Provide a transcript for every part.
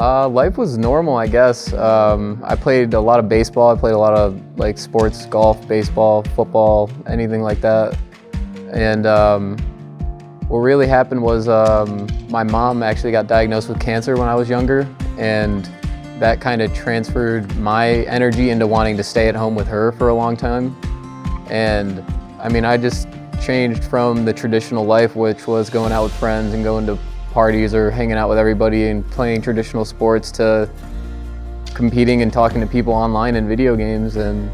Life was normal, I guess. I played a lot of baseball. I played a lot of like sports, golf, baseball, football, anything like that. And what really happened was my mom actually got diagnosed with cancer when I was younger, and that kind of transferred my energy into wanting to stay at home with her for a long time. And I mean, I just changed from the traditional life, which was going out with friends and going to parties or hanging out with everybody and playing traditional sports, to competing and talking to people online in video games, and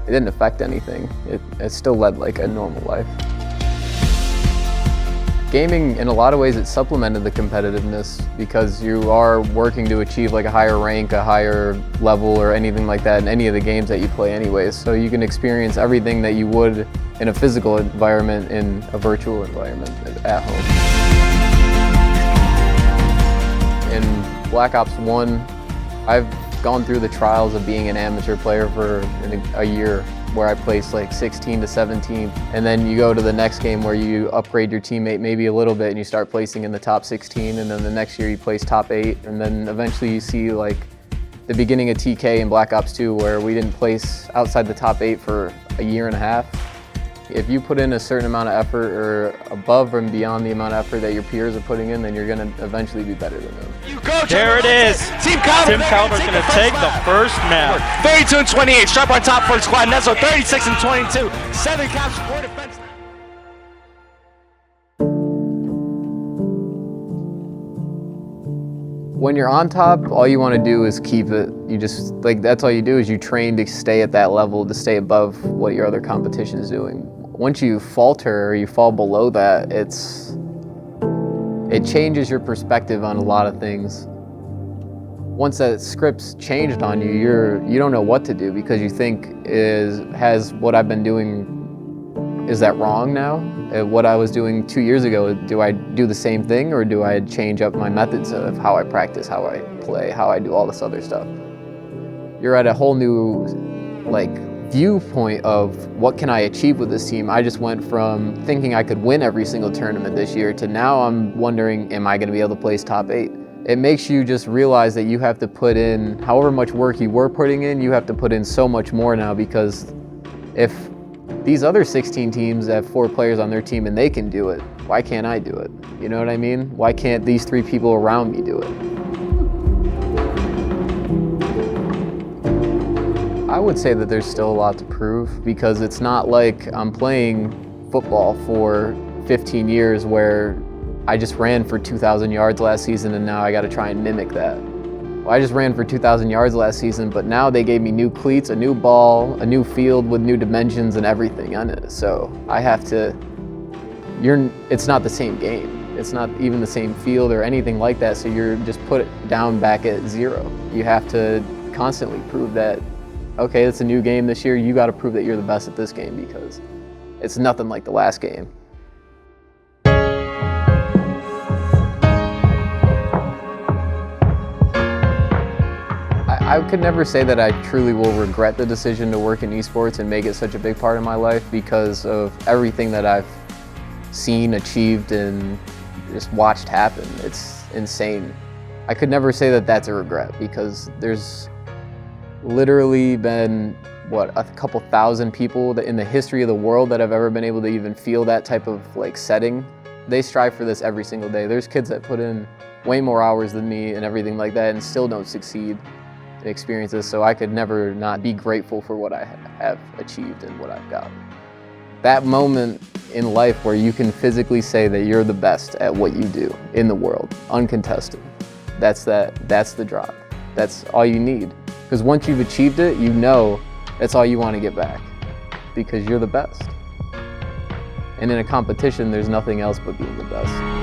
it didn't affect anything. It still led like a normal life. Gaming, in a lot of ways, it supplemented the competitiveness because you are working to achieve like a higher rank, a higher level, or anything like that in any of the games that you play anyways. So you can experience everything that you would in a physical environment in a virtual environment at home. In Black Ops 1, I've gone through the trials of being an amateur player for a year, where I placed like 16 to 17, and then you go to the next game where you upgrade your teammate maybe a little bit and you start placing in the top 16, and then the next year you place top 8, and then eventually you see like the beginning of TK in Black Ops 2 where we didn't place outside the top 8 for a year and a half. If you put in a certain amount of effort, or above and beyond the amount of effort that your peers are putting in, then you're going to eventually be better than them. There it is. Tim Calvert's going to take the first map. 32 and 28, sharp on top for the squad. Nezo 36 and 22, 7 caps, 4 defense. When you're on top, all you want to do is keep it. You just, like, that's all you do, is you train to stay at that level, to stay above what your other competition is doing. Once you falter or you fall below that, it changes your perspective on a lot of things. Once that script's changed on you, you don't know what to do, because you think, has what I've been doing, is that wrong now? What I was doing 2 years ago, do I do the same thing, or do I change up my methods of how I practice, how I play, how I do all this other stuff? You're at a whole new like viewpoint of what can I achieve with this team. I just went from thinking I could win every single tournament this year to now I'm wondering, am I going to be able to place top 8? It makes you just realize that you have to put in, however much work you were putting in, you have to put in so much more now, because if these other 16 teams have 4 players on their team and they can do it, why can't I do it? You know what I mean? Why can't these 3 people around me do it? I would say that there's still a lot to prove, because it's not like I'm playing football for 15 years where I just ran for 2,000 yards last season and now I got to try and mimic that. Well, I just ran for 2,000 yards last season, but now they gave me new cleats, a new ball, a new field with new dimensions and everything on it. So I have to, it's not the same game. It's not even the same field or anything like that. So you're just put it down back at 0. You have to constantly prove that, okay, it's a new game this year. You got to prove that you're the best at this game, because it's nothing like the last game. I could never say that I truly will regret the decision to work in esports and make it such a big part of my life, because of everything that I've seen, achieved, and just watched happen. It's insane. I could never say that that's a regret, because there's literally been, what, a couple thousand people that in the history of the world that have ever been able to even feel that type of like setting. They strive for this every single day. There's kids that put in way more hours than me and everything like that and still don't succeed and experience this, so I could never not be grateful for what I have achieved and what I've got. That moment in life where you can physically say that you're the best at what you do in the world, uncontested. That's the drop. That's all you need. Because once you've achieved it, you know that's all you want to get back, because you're the best. And in a competition, there's nothing else but being the best.